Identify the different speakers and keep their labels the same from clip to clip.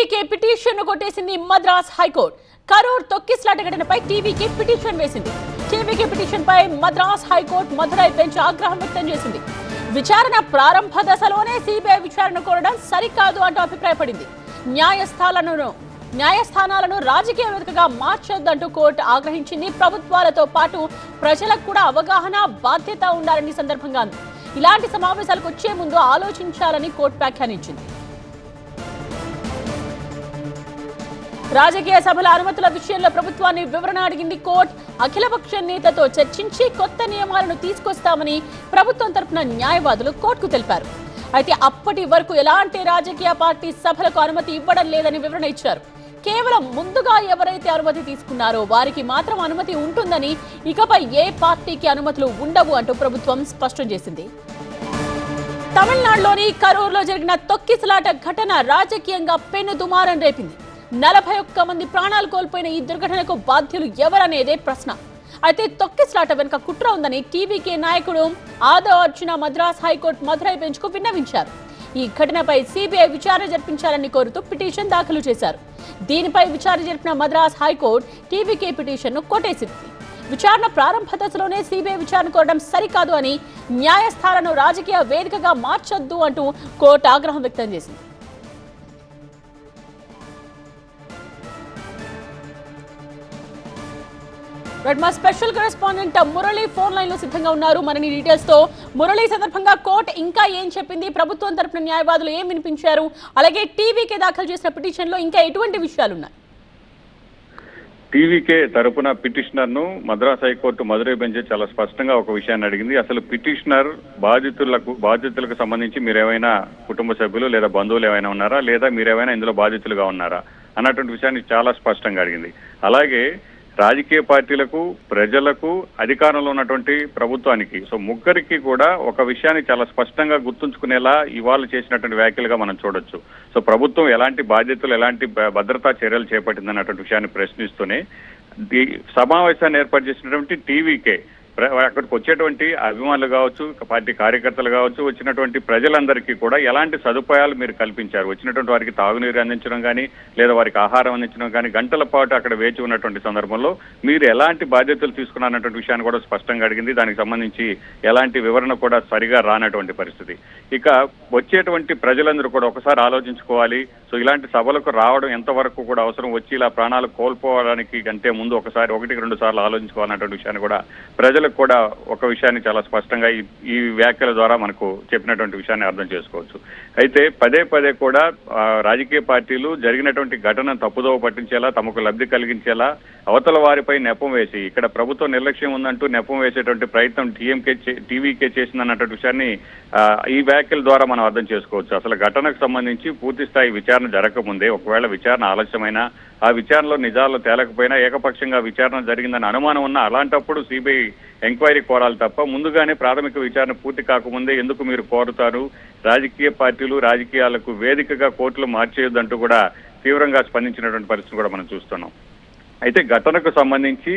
Speaker 1: TVK petition కొట్టేసింది Madras high court. Karur తొక్కిస్లాట ఘటనపై TVK petition వేసింది. టీవీకే పిటిషన్ పై మద్రాస్ హైకోర్టు మదురై బెంచ్ ఆగ్రహం వ్యక్తం చేసింది. విచారణ ప్రారంభ దశలోనే సిబిఐ విచారణ కోరడం సరికాదు అంటూ అభిప్రాయపడింది. న్యాయస్థానాలను రాజకీయ వేదికగా మార్చొద్దంటూ కోర్టు ఆగ్రహించింది. ప్రభుత్వాలతో పాటు ప్రజలకు కూడా అవగాహన బాధ్యత ఉండాలని సందర్భంగా ఇలాంటి సమావేశాలకు వచ్చే ముందు ఆలోచించాలని కోర్టు వ్యాఖ్యానించింది. రాజకీయ సభల అనుమతుల విషయంలో ప్రభుత్వాన్ని వివరణ అడిగింది కోర్టు. అఖిలపక్ష నేతతో చర్చించి కొత్త నియమాలను తీసుకొస్తామని ప్రభుత్వం తరపున న్యాయవాదులు కోర్టుకు తెలిపారు. అయితే అప్పటి వరకు ఎలాంటి రాజకీయ పార్టీ సభలకు అనుమతి ఇవ్వడం లేదని వివరణ ఇచ్చారు. కేవలం ముందుగా ఎవరైతే అనుమతి తీసుకున్నారో వారికి మాత్రం అనుమతి ఉంటుందని, ఇకపై ఏ పార్టీకి అనుమతులు ఉండవు అంటూ ప్రభుత్వం స్పష్టం చేసింది. తమిళనాడులోని కరూర్లో జరిగిన తొక్కిసలాట ఘటన రాజకీయంగా పెను దుమారం రేపింది. 41 మంది ప్రాణాలు కోల్పోయిన ఈ దుర్ఘటనకు బాధ్యులు ఎవరనేదే ప్రశ్న. అయితే తొక్కిసలాట వెనుక కుట్ర ఉందని టీవీకే నాయకుడు ఆదవ్ అర్జున మద్రాస్ హైకోర్టు మదురై బెంచ్ కు విన్నవించారు. ఈ ఘటనపై సిబిఐ విచారణ జరిపించాలని కోరుతూ పిటిషన్ దాఖలు చేశారు. దీనిపై విచారణ జరిపిన మద్రాస్ హైకోర్టు టీవీకే పిటిషన్ ను కొట్టేసింది. విచారణ ప్రారంభ దశలోనే సిబిఐ విచారణ కోరడం సరికాదు అని, న్యాయస్థానాలను రాజకీయ వేదికగా మార్చొద్దు అంటూ కోర్టు ఆగ్రహం వ్యక్తం చేసింది. మా special correspondent Murali phone line లో సిద్ధంగా ఉన్నారు. మరిన్ని డీటెయిల్స్ తో మురళి, సందర్భంగా కోర్టు ఇంకా ఏం చెప్పింది, ప్రభుత్వం తరపున న్యాయవాదులు ఏం వినిపించారు, అలాగే టీవీకే దాఖలు చేసిన పిటిషన్ లో ఇంకా ఎటువంటి విషయాలు ఉన్నాయి?
Speaker 2: టీవీకే తరపున పిటిషనర్ ను మద్రాస్ హైకోర్టు మదురై బెంచ్ చాలా స్పష్టంగా ఒక విషయాన్ని అడిగింది. అసలు పిటిషనర్ బాధితులకు సంబంధించి మీరేమైనా కుటుంబ సభ్యులు లేదా బంధువులు ఏమైనా ఉన్నారా, లేదా మీరేమైనా ఇందులో బాధితులుగా ఉన్నారా అన్నటువంటి విషయాన్ని చాలా స్పష్టంగా అడిగింది. అలాగే రాజకీయ పార్టీలకు, ప్రజలకు, అధికారంలో ఉన్నటువంటి ప్రభుత్వానికి, సో ముగ్గురికి కూడా ఒక విషయాన్ని చాలా స్పష్టంగా గుర్తుంచుకునేలా ఇవాళ చేసినటువంటి వ్యాఖ్యలుగా మనం చూడొచ్చు. సో ప్రభుత్వం ఎలాంటి బాధ్యతలు, ఎలాంటి భద్రతా చర్యలు చేపట్టిందన్నటువంటి విషయాన్ని ప్రశ్నిస్తూనే సమావేశాన్ని ఏర్పాటు చేసినటువంటి టీవీకే అక్కడికి వచ్చేటువంటి అభిమానులు కావచ్చు, పార్టీ కార్యకర్తలు కావచ్చు, వచ్చినటువంటి ప్రజలందరికీ కూడా ఎలాంటి సదుపాయాలు మీరు కల్పించారు, వచ్చినటువంటి వారికి తాగునీరు అందించడం కానీ, లేదా వారికి ఆహారం అందించడం కానీ, గంటల పాటు అక్కడ వేచి ఉన్నటువంటి సందర్భంలో మీరు ఎలాంటి బాధ్యతలు తీసుకున్నారన్నటువంటి విషయాన్ని కూడా స్పష్టంగా అడిగింది. దానికి సంబంధించి ఎలాంటి వివరణ కూడా సరిగా రానటువంటి పరిస్థితి. ఇక వచ్చేటువంటి ప్రజలందరూ కూడా ఒకసారి ఆలోచించుకోవాలి. సో ఇలాంటి సభలకు రావడం ఎంతవరకు కూడా అవసరం, వచ్చి ఇలా ప్రాణాలు కోల్పోవడానికి కంటే ముందు ఒకసారి 1-2 సార్లు ఆలోచించుకోవాలన్నటువంటి విషయాన్ని కూడా ప్రజలకు కూడా ఒక విషయాన్ని చాలా స్పష్టంగా ఈ వ్యాఖ్యల ద్వారా మనకు చెప్పినటువంటి విషయాన్ని అర్థం చేసుకోవచ్చు. అయితే పదే పదే కూడా రాజకీయ పార్టీలు జరిగినటువంటి ఘటన తప్పుదోవ పట్టించేలా, తమకు లబ్ధి కలిగించేలా అవతల వారిపై నెపం వేసి, ఇక్కడ ప్రభుత్వం నిర్లక్ష్యం ఉందంటూ నెపం వేసేటువంటి ప్రయత్నం టీవీకే చేసిందన్నటువంటి విషయాన్ని ఈ వ్యాఖ్యల ద్వారా మనం అర్థం చేసుకోవచ్చు. అసలు ఘటనకు సంబంధించి పూర్తి స్థాయి విచారణ జరగకముందే, ఒకవేళ విచారణ ఆలస్యమైనా, ఆ విచారణలో నిజాలు తేలకపోయినా, ఏకపక్షంగా విచారణ జరిగిందని అనుమానం ఉన్నా అలాంటప్పుడు సిబిఐ ఎంక్వైరీ కోరాలి తప్ప ముందుగానే ప్రాథమిక విచారణ పూర్తి కాకముందే ఎందుకు మీరు కోరుతారు? రాజకీయ పార్టీలు, రాజకీయాలకు వేదికగా కోర్టులు మార్చేయొద్దంటూ కూడా తీవ్రంగా స్పందించినటువంటి పరిస్థితి కూడా మనం చూస్తున్నాం. అయితే ఘటనకు సంబంధించి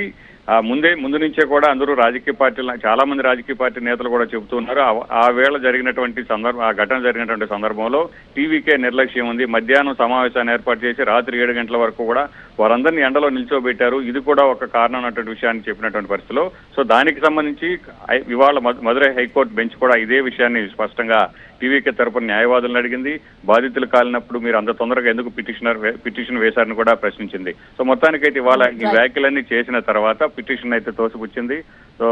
Speaker 2: ముందు నుంచే కూడా అందరూ రాజకీయ పార్టీలు, చాలా మంది రాజకీయ పార్టీ నేతలు కూడా చెబుతున్నారు. ఆ వేళ జరిగినటువంటి ఆ ఘటన జరిగినటువంటి సందర్భంలో టీవీకే నిర్లక్ష్యం ఉంది. మధ్యాహ్నం సమావేశాన్ని ఏర్పాటు చేసి రాత్రి 7 గంటల వరకు కూడా వారందరినీ ఎండలో నిల్చోబెట్టారు. ఇది కూడా ఒక కారణం అన్నటువంటి విషయాన్ని చెప్పినటువంటి పరిస్థితిలో, సో దానికి సంబంధించి ఇవాళ మదురై హైకోర్టు బెంచ్ కూడా ఇదే విషయాన్ని స్పష్టంగా టీవీకే తరపున న్యాయవాదులను అడిగింది. బాధితులు కాలినప్పుడు మీరు అంత తొందరగా ఎందుకు పిటిషన్ వేశారని కూడా ప్రశ్నించింది. సో మొత్తానికైతే ఇవాళ ఈ వ్యాఖ్యలన్నీ చేసిన తర్వాత పిటిషన్ అయితే తోసిపుచ్చింది. సో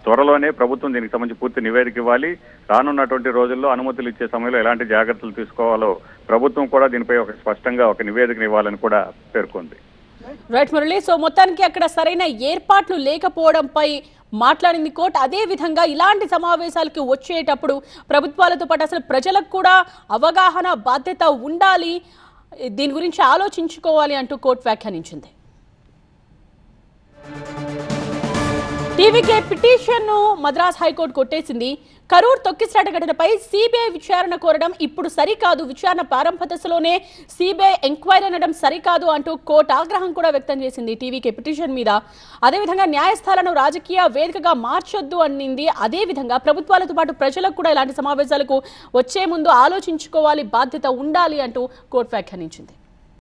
Speaker 2: త్వరలోనే ప్రభుత్వం దీనికి సంబంధించి పూర్తి నివేదిక ఇవ్వాలి. రానున్నటువంటి రోజుల్లో అనుమతులు ఇచ్చే సమయంలో ఎలాంటి జాగ్రత్తలు తీసుకోవాలో ప్రభుత్వం కూడా దీనిపై ఒక స్పష్టంగా ఒక నివేదికను ఇవ్వాలని కూడా పేర్కొంది.
Speaker 1: రైట్ మురళి, సో మొత్తానికి అక్కడ సరైన ఏర్పాట్లు లేకపోవడంపై మాట్లాడింది కోర్టు. అదే విధంగా ఇలాంటి సమావేశాలకి వచ్చేటప్పుడు ప్రభుత్వాలతో పాటు అసలు ప్రజలకు కూడా అవగాహన బాధ్యత ఉండాలి, దీని గురించి ఆలోచించుకోవాలి అంటూ కోర్టు వ్యాఖ్యానించింది. టీవీకే పిటిషన్ ను మద్రాస్ హైకోర్టు కొట్టేసింది. కరూర్ తొక్కిసలాట ఘటనపై సిబిఐ విచారణ కోరడం ఇప్పుడు సరికాదు, విచారణ ప్రారంభ దశలోనే సిబిఐ ఎంక్వైరీ అనడం సరికాదు అంటూ కోర్టు ఆగ్రహం కూడా వ్యక్తం చేసింది టీవీకే పిటిషన్ మీద. అదేవిధంగా న్యాయస్థానాలను రాజకీయ వేదికగా మార్చొద్దు అనింది. అదేవిధంగా ప్రభుత్వాలతో పాటు ప్రజలకు కూడా ఇలాంటి సమావేశాలకు వచ్చే ముందు ఆలోచించుకోవాలి, బాధ్యత ఉండాలి అంటూ కోర్టు వ్యాఖ్యానించింది.